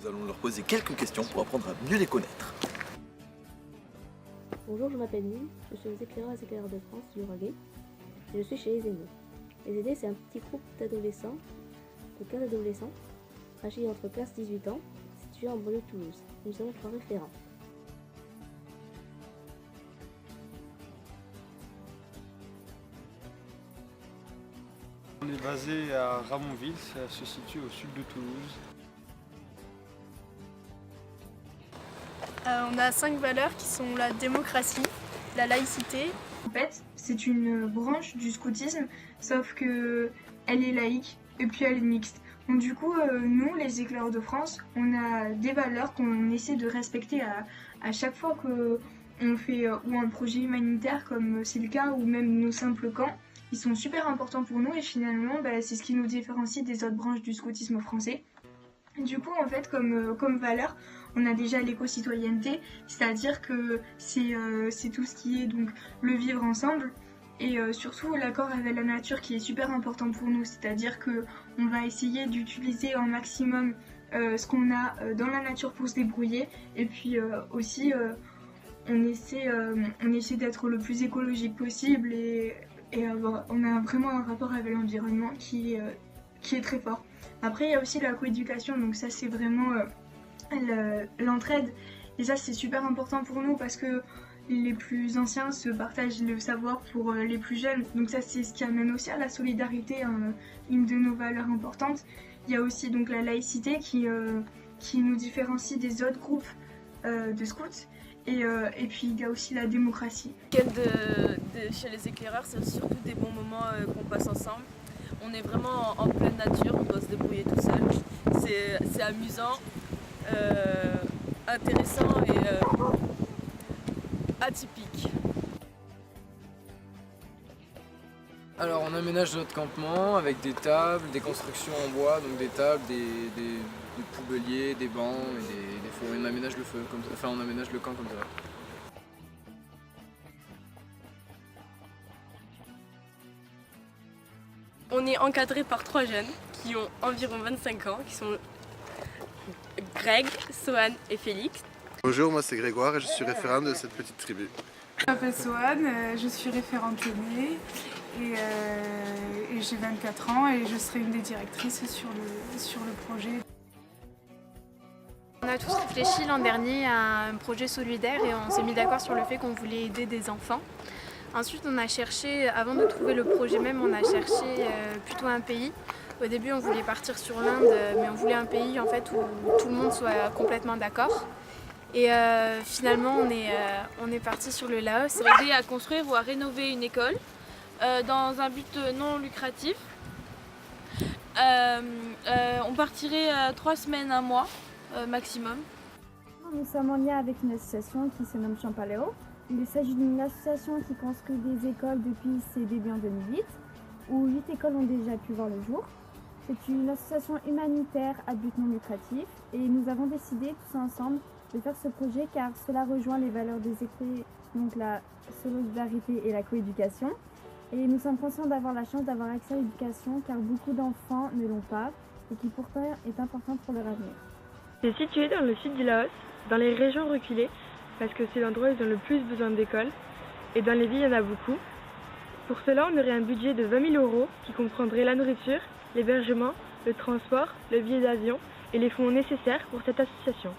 Nous allons leur poser quelques questions pour apprendre à mieux les connaître. Bonjour, je m'appelle Nil, je suis aux éclaireurs de France du Raguet et je suis chez Les Aînés. Les Aînés, c'est un petit groupe d'adolescents, de 15 adolescents, âgés entre 15 et 18 ans, situés en banlieue de Toulouse. Nous avons 3 référents. On est basé à Ramonville, ça se situe au sud de Toulouse. On a 5 valeurs qui sont la démocratie, la laïcité. En fait, c'est une branche du scoutisme, sauf que elle est laïque et puis elle est mixte. Donc du coup, nous, les éclaireurs de France, on a des valeurs qu'on essaie de respecter à chaque fois qu'on fait ou un projet humanitaire comme c'est le cas, ou même nos simples camps. Ils sont super importants pour nous et finalement, c'est ce qui nous différencie des autres branches du scoutisme français. Du coup, en fait, comme valeur, on a déjà l'éco-citoyenneté, c'est-à-dire que c'est tout ce qui est donc le vivre ensemble et surtout l'accord avec la nature qui est super important pour nous, c'est-à-dire que on va essayer d'utiliser un maximum ce qu'on a dans la nature pour se débrouiller et puis aussi on essaie d'être le plus écologique possible et on a vraiment un rapport avec l'environnement qui est très fort. Après, il y a aussi la coéducation, donc ça c'est vraiment l'entraide. Et ça c'est super important pour nous parce que les plus anciens se partagent le savoir pour les plus jeunes. Donc ça c'est ce qui amène aussi à la solidarité, une de nos valeurs importantes. Il y a aussi donc la laïcité qui nous différencie des autres groupes de scouts. Et puis il y a aussi la démocratie. Le week-end chez les éclaireurs, c'est surtout des bons moments qu'on passe ensemble. On est vraiment en pleine nature, on doit se débrouiller tout seul. C'est amusant, intéressant et atypique. Alors on aménage notre campement avec des tables, des constructions en bois, donc des tables, des poubeliers, des bancs et des fours. On aménage le feu comme ça, enfin on aménage le camp comme ça. On est encadré par 3 jeunes qui ont environ 25 ans, qui sont Greg, Sohan et Félix. Bonjour, moi c'est Grégoire et je suis référent de cette petite tribu. Je m'appelle Sohan, je suis référente aînée et j'ai 24 ans et je serai une des directrices sur le projet. On a tous réfléchi l'an dernier à un projet solidaire et on s'est mis d'accord sur le fait qu'on voulait aider des enfants. Ensuite, on a cherché, avant de trouver le projet même, on a cherché plutôt un pays. Au début, on voulait partir sur l'Inde, mais on voulait un pays en fait, où tout le monde soit complètement d'accord. Et finalement, on est parti sur le Laos. C'est aider à construire ou à rénover une école dans un but non lucratif. On partirait 3 semaines, 1 mois maximum. Nous sommes en lien avec une association qui se nomme Champaléo. Il s'agit d'une association qui construit des écoles depuis ses débuts en 2008, où 8 écoles ont déjà pu voir le jour. C'est une association humanitaire à but non lucratif et nous avons décidé tous ensemble de faire ce projet car cela rejoint les valeurs des écrits, donc la solidarité et la coéducation. Et nous sommes conscients d'avoir la chance d'avoir accès à l'éducation car beaucoup d'enfants ne l'ont pas et qui pourtant est importante pour leur avenir. C'est situé dans le sud du Laos, dans les régions reculées, parce que c'est l'endroit où ils ont le plus besoin d'écoles, et dans les villes il y en a beaucoup. Pour cela, on aurait un budget de 20 000 € qui comprendrait la nourriture, l'hébergement, le transport, le billet d'avion et les fonds nécessaires pour cette association.